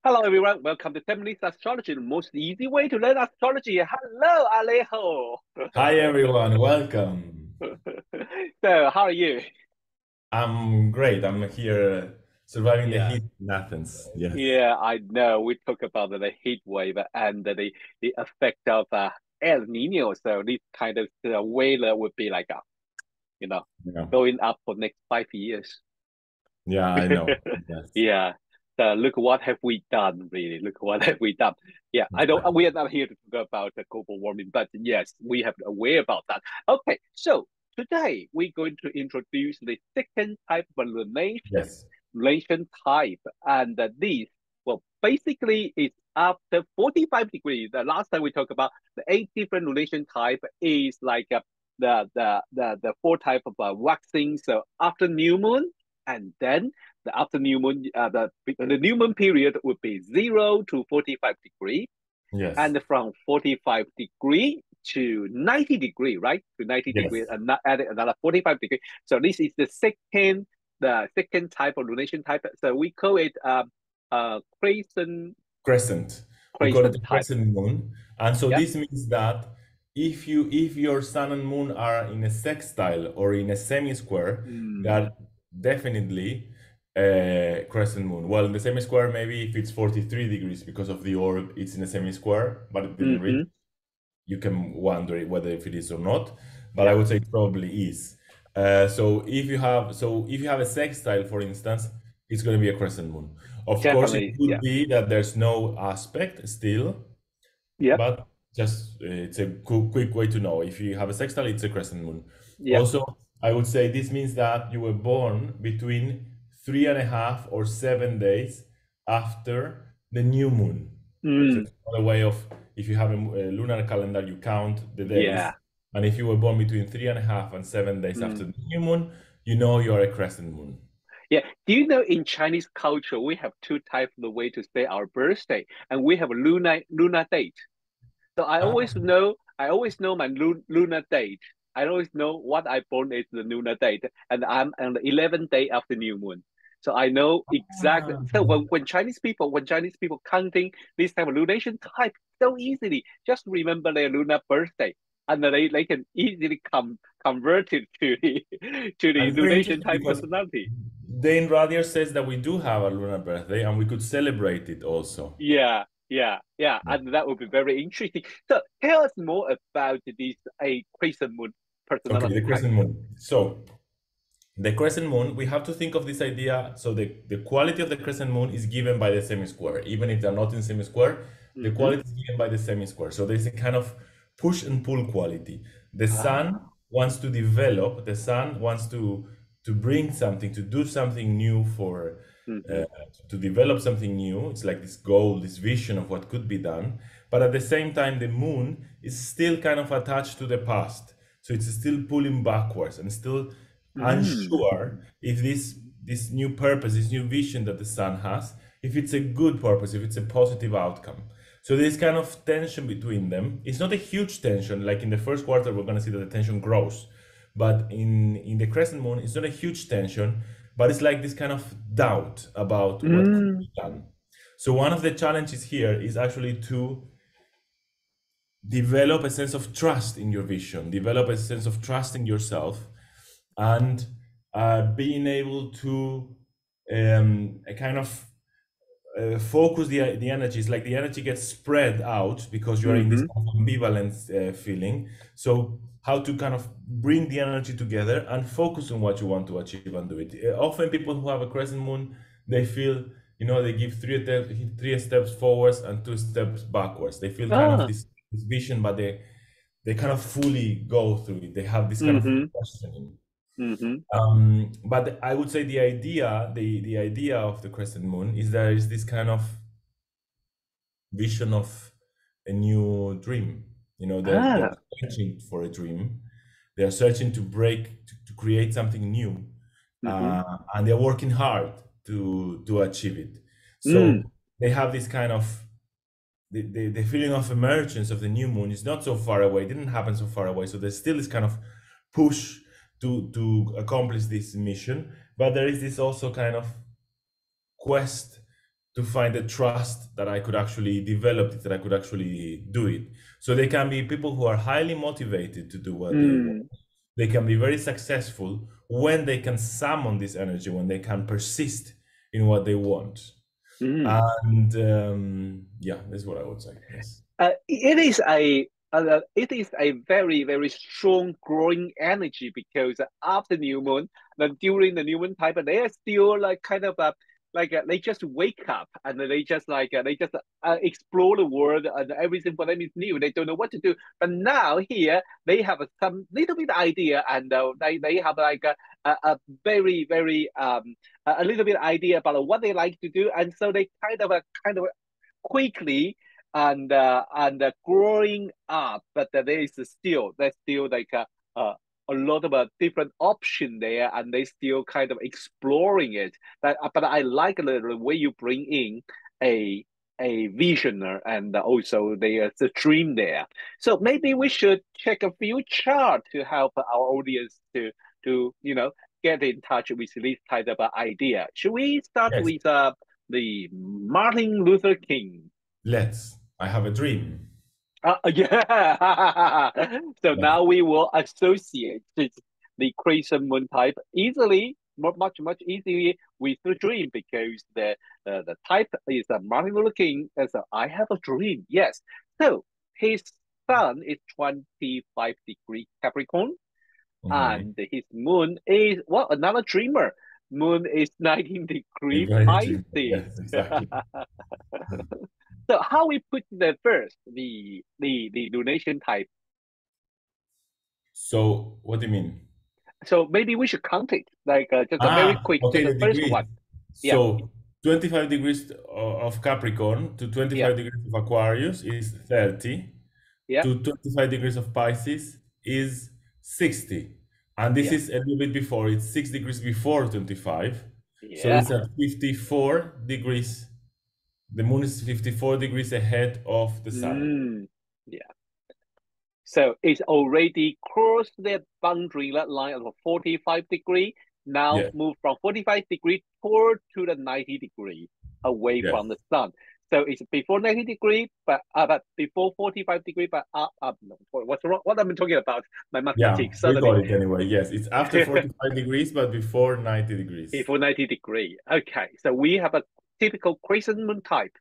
Hello, everyone. Welcome to 10 Minutes Astrology, the most easy way to learn astrology. Hello, Alejo. Hi everyone, welcome. So, how are you? I'm great. I'm here surviving the Yeah, heat in Athens. Yes. yeah, I know. We talk about the heat wave and the effect of El Nino. So, this kind of weather would be like, you know, Yeah. going up for next 5 years. Yeah, I know. Yes. Yeah. So look what have we done, really. Look what have we done. Yeah, I don't we are not here to talk about the global warming, but yes, we have to aware about that. Okay, so today we're going to introduce the second type of lunation, Yes. lunation type. And this, well, basically it's after 45 degrees. The last time we talked about the eight different lunation type is like the four type of waxing. So after new moon, and then the after new moon, the new moon period would be 0 to 45 degrees, Yes. and from 45 degree to 90 degree, right? To 90 degrees, Yes. and not add another 45 degree. So this is the second type of lunation type. So we call it crescent Crescent. We call it crescent the type. crescent moon. And so Yeah. this means that if your sun and moon are in a sextile or in a semi-square, they Mm, are definitely a crescent moon. Well, in the semi-square, maybe if it's 43 degrees because of the orb, it's in a semi-square, but it didn't reach. mm-hmm. You can wonder whether if it is or not, but I Yeah. would say it probably is. So if you have a sextile, for instance, it's going to be a crescent moon. Of course, it Definitely. could Yeah. be that there's no aspect still, Yep. but just it's a quick way to know. If you have a sextile, it's a crescent moon. Yep. Also, I would say this means that you were born between 3.5 or 7 days after the new moon. So Mm, it's another way of, if you have a lunar calendar, you count the yeah. days. And if you were born between 3.5 and 7 days after Mm. the new moon, you know you're a crescent moon. Yeah. Do you know in Chinese culture we have two types of the way to say our birthday, and we have a lunar date. So Ah, I always know my lunar date. I always know what I born is the lunar date, and I'm on the 11th day of the new moon. So I know exactly. ah. So when Chinese people counting this type of lunation type so easily, just remember their lunar birthday, and they can easily convert it to the to And the it's very lunation interesting type because personality. Dane Radier says that we do have a lunar birthday and we could celebrate it also. Yeah, yeah, yeah, Yeah. and that would be very interesting. So tell us more about this a crescent moon Okay, personality the type. crescent moon. So the crescent moon, we have to think of this idea. So the quality of the crescent moon is given by the semi-square. Even if they're not in semi-square, the Mm-hmm. quality is given by the semi-square. So there's a kind of push and pull quality. The sun Ah. wants to develop, the sun wants to bring something, to do something new for Mm-hmm. uh, to develop something new. It's like this goal, this vision of what could be done. But at the same time, the moon is still kind of attached to the past. So it's still pulling backwards and still Mm. unsure if this new purpose, this new vision that the sun has, if it's a good purpose, if it's a positive outcome. So this kind of tension between them, it's not a huge tension. Like in the first quarter, we're going to see that the tension grows. But in the crescent moon, it's not a huge tension, but it's like this kind of doubt about what could Mm. be done. So one of the challenges here is actually to develop a sense of trust in your vision, develop a sense of trust in yourself, and being able to kind of focus the energies, like the energy gets spread out because you're in this Mm-hmm. kind of ambivalent feeling. So how to kind of bring the energy together and focus on what you want to achieve and do it. Often people who have a crescent moon, they feel, they give three steps forwards and two steps backwards. They feel kind of Ah. this vision, but they kind of fully go through it. They have this kind of Mm-hmm. questioning. Mm-hmm. But I would say the idea of the crescent moon is there is this kind of vision of a new dream. They're Ah. searching for a dream. They're searching to break, to create something new, Mm-hmm. and they're working hard to achieve it. Mm. So they have this kind of the feeling of emergence of the new moon is not so far away. It didn't happen so far away. So there's still this kind of push to accomplish this mission, but there is this also kind of quest to find the trust that I could actually develop it, that I could actually do it. So they can be people who are highly motivated to do what they want. Mm, They can be very successful when they can summon this energy, when they can persist in what they want. mm. And yeah, that's what I would say. Yes. It is a very strong growing energy because after new moon, then during the new moon type, they are still like kind of they just wake up and they just explore the world and everything for them is new. They don't know what to do. But now here they have some little bit idea and they have like a very a little bit idea about what they like to do, and so they kind of quickly and growing up, but there's still like a lot of different option there, and they still kind of exploring it. But I like the way you bring in a a visioner and also there's a dream there. So maybe we should check a few charts to help our audience to get in touch with this type of idea. Should we start Yes. with the Martin Luther King? Let's. I have a dream. Yeah. So Yes. now we will associate the Crescent Moon type easily, much easier with the dream because the type is Martin Luther King as I have a dream. Yes. So his sun is 25-degree Capricorn, Mhm. and his moon is well another dreamer. Moon is 19-degree Very dream. Pisces. Yes, exactly. So how we put the first the lunation type. So what do you mean? So maybe we should count it like just a very Ah, quick, just okay, the the first degrees. one. Yeah, So 25 degrees of Capricorn to yeah, 25 degrees of Aquarius is 30, yeah, to 25 degrees of Pisces is 60. And this yeah, is a little bit before, it's 6 degrees before 25. So yeah. it's at 54 degrees. The moon is 54 degrees ahead of the sun. Mm, yeah. So it's already crossed the boundary line of 45-degree. Now Yeah, move from 45-degree toward to the 90-degree away yes. from the sun. So it's before 90-degree, but before 45-degree, but no, what's wrong? What am I talking about? My Yeah, mathematics we suddenly. got it anyway. Yes, it's after 45 degrees, but before 90 degrees. Before 90-degree. Okay, so we have a typical crescent moon type.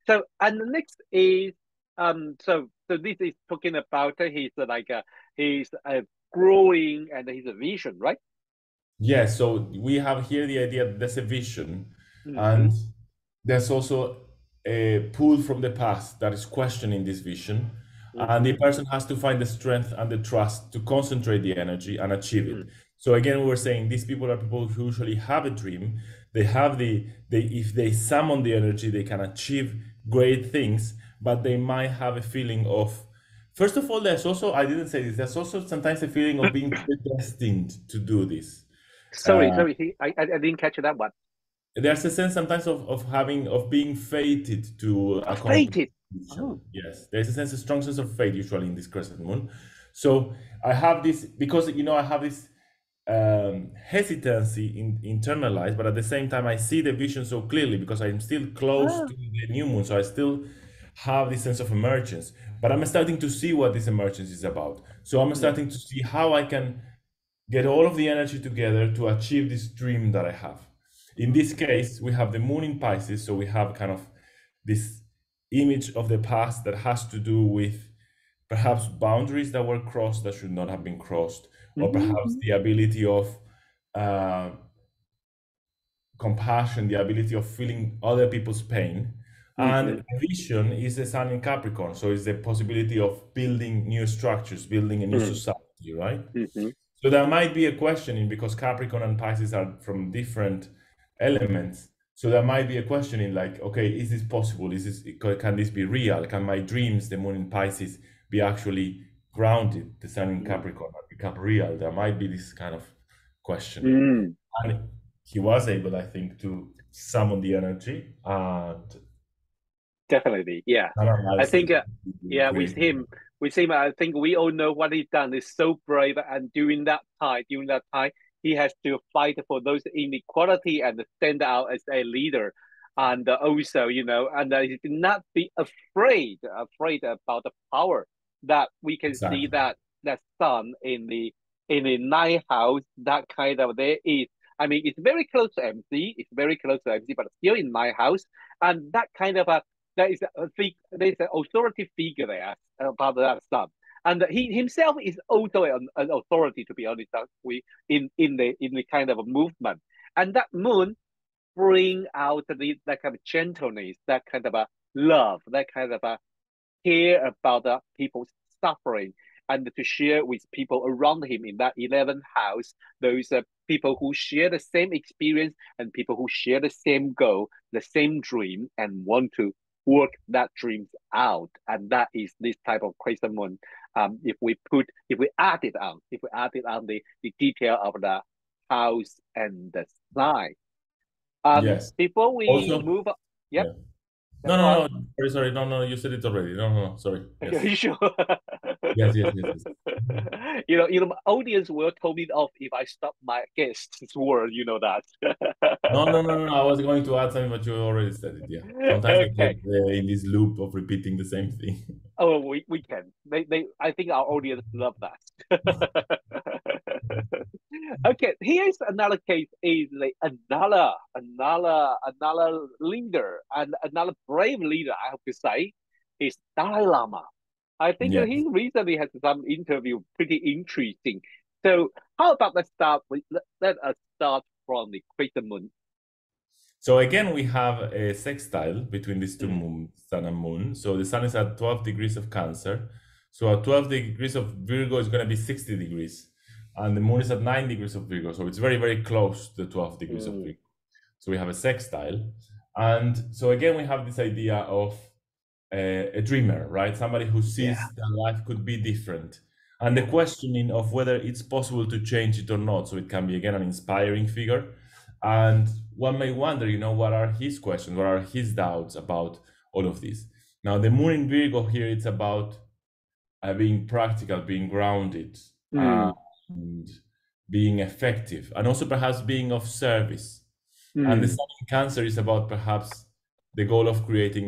So and the next is so this is talking about he's growing and he's a vision, right? Yeah, so we have here the idea that there's a vision, Mm-hmm. and there's also a pull from the past that is questioning this vision. And the Mm-hmm. person has to find the strength and the trust to concentrate the energy and achieve it. Mm, So again, we were saying these people are people who usually have a dream. They have they if they summon the energy, they can achieve great things, but they might have a feeling of, first of all, there's also, I didn't say this, there's also sometimes a feeling of being predestined to do this. sorry, Uh, sorry. I didn't catch that one. there's a sense sometimes of having of being fated to accomplish Fated. mission. Oh. Yes, there's a sense, a strong sense of fate usually in this crescent moon. So I have this because I have this hesitancy internalized, but at the same time I see the vision so clearly because I'm still close Ah. to the new moon, so I still have this sense of emergence. But I'm starting to see what this emergence is about. So I'm Mm, starting to see how I can get all of the energy together to achieve this dream that I have. In this case, we have the moon in Pisces, so we have kind of this image of the past that has to do with perhaps boundaries that were crossed that should not have been crossed, or perhaps mhm, the ability of uh, compassion, the ability of feeling other people's pain. And mhm, vision is the sun in Capricorn, so it's the possibility of building new structures, building a new mm, society, right? mhm, So there might be a questioning because Capricorn and Pisces are from different elements. So there might be a questioning like, okay, is this possible? Can this be real? Can my dreams, the moon in Pisces, be actually grounded? The sun in mm, Capricorn become real? There might be this kind of questioning. mm. And he was able, I think, to summon the energy and Definitely, yeah. I analyze think, it, yeah, create. with him, I think we all know what he's done. He's so brave, and during that time, he has to fight for those inequality and stand out as a leader. and also, and he did not be afraid about the power that we can see Exactly. that sun in the ninth house. That kind of there is. I mean, it's very close to MC. It's very close to MC, but still in ninth house, and that kind of a there is there is an authority figure there about that sun. And he himself is also an authority, to be honest. We in the kind of a movement, and that moon bring out that kind of gentleness, that kind of a love, that kind of a care about the people's suffering, and to share with people around him in that 11th house, those people who share the same experience and people who share the same goal, the same dream, and want to work that dreams out. And that is this type of crescent moon. If we add it on, the detail of the house and the sign. Yes. Before we Also, move on, yep, yeah. yep, No, go on. no, no. Sorry, sorry. No, no. You said it already. No, no, no. Sorry. Are Yes. you sure? Yes, yes, yes, yes. My audience will tell me off if I stop my guest's word. You know that. No, no, no, no, no. I was going to add something, but you already said it. Yeah. Sometimes I get Okay. in this loop of repeating the same thing. Oh, we can. I think our audience love that. Okay, here's another case. Is like another leader and another brave leader. I have to say, is Dalai Lama. I think Yes. he recently has some interview pretty interesting. So how about let's start with let us start from the crescent moon. So again, we have a sextile between these two Mm, moons, sun and moon. So the sun is at 12 degrees of Cancer. So at 12 degrees of Virgo is going to be 60 degrees. And the moon is at 9 degrees of Virgo. So it's very, very close to the 12 degrees of mm, Virgo. So we have a sextile. And so again, we have this idea of a dreamer, right? Somebody who yeah. sees that life could be different. And the Yeah. questioning of whether it's possible to change it or not. So it can be, again, an inspiring figure. And one may wonder, what are his questions? What are his doubts about all of this? Now, the moon in Virgo here, it's about being practical, being grounded, Mm, and being effective, and also perhaps being of service. And the mm, sun in Cancer is about perhaps the goal of creating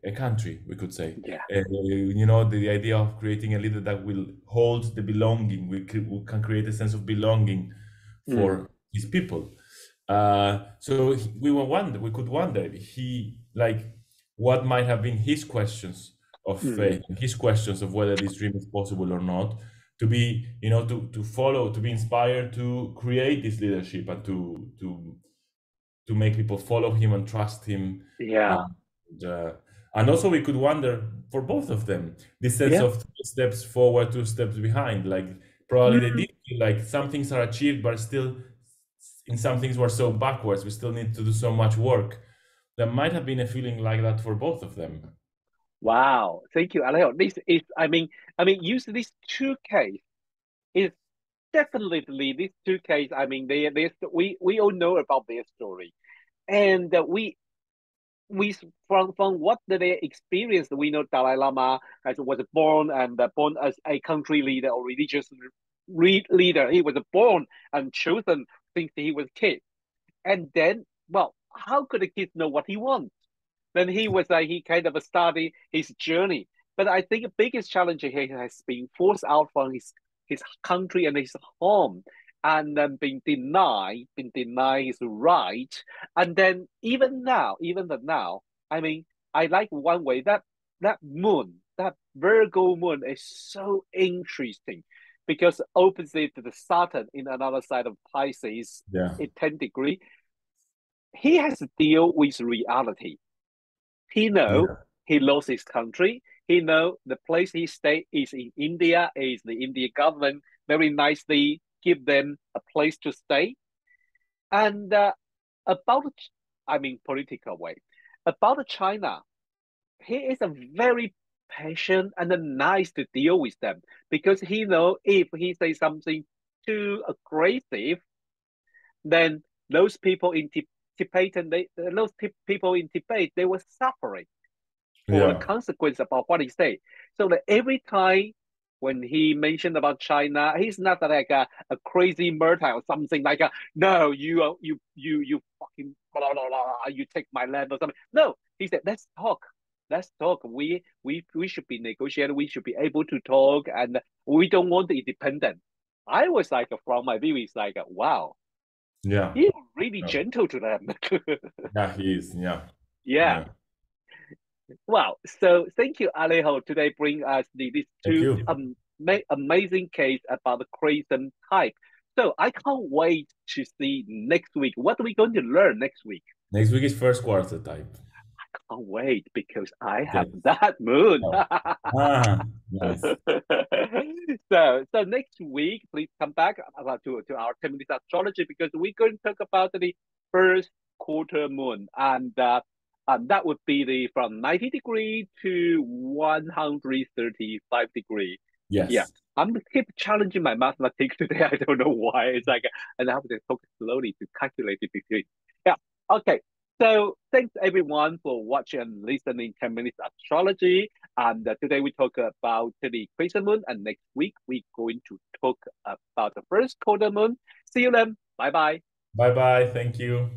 a country, we could say. yeah. The idea of creating a leader that will hold the belonging, we can create a sense of belonging Mm, for his people. So we could wonder if he, like, what might have been his questions of mm, faith, his questions of whether this dream is possible or not, to be, to follow, to be inspired to create this leadership and to make people follow him and trust him. yeah. And, and also we could wonder for both of them, this sense Yeah. of 2 steps forward, 2 steps behind. Like probably they Mm, did feel like some things are achieved, but still in some things we're so backwards. We still need to do so much work. There might have been a feeling like that for both of them. wow. Thank you, Alejo. This is, use these two case is definitely these two case. I mean, we all know about their story, and we from what they experienced, we know Dalai Lama as was born and born as a country leader or religious leader. He was born and chosen since he was a kid, and then well, how could a kid know what he wants? Then he kind of started his journey. But I think the biggest challenge he has been forced out from his country and his home, and then been denied his right. And then even now, I mean, I like one way that moon, that Virgo moon is so interesting because opposite to the Saturn in another side of Pisces Yeah, at 10 degree, he has to deal with reality. He know yeah, he lost his country. He know the place he stay is in India. Is the Indian government very nicely give them a place to stay. And about, I mean, political way about China, he is a very patient and nice to deal with them because he know if he say something too aggressive, then those people in Tibet and those people in Tibet they were suffering for the yeah, consequence about what he say. So that every time when he mentioned about China, he's not like a crazy murder or something like no, you fucking blah, blah, blah, you take my land or something. No, he said let's talk. Let's talk. We should be negotiating. We should be able to talk, and we don't want the independent. I was like, from my view, it's like, wow, Yeah. he's really Yeah. gentle to them. Yeah, he is. Yeah. Yeah. Yeah. Wow. So thank you, Alejo. Today bring us these Thank two you. amazing case about the crescent type. So I can't wait to see next week. What are we going to learn next week? Next week is first quarter type. Can't wait because I have Yes. that moon. Oh. Ah, nice. So next week, please come back to our 10 minutes astrology because we're going to talk about the first quarter moon and that would be the from 90 degree to 135 degree. Yeah, Yes. I'm keep challenging my mathematics today. I don't know why. It's like, and I have to talk slowly to calculate it between. Yeah. Okay. So thanks everyone for watching and listening 10 minutes astrology. And today we talk about the crescent moon, and next week we're going to talk about the first quarter moon. See you then. Bye bye. Bye bye. Thank you.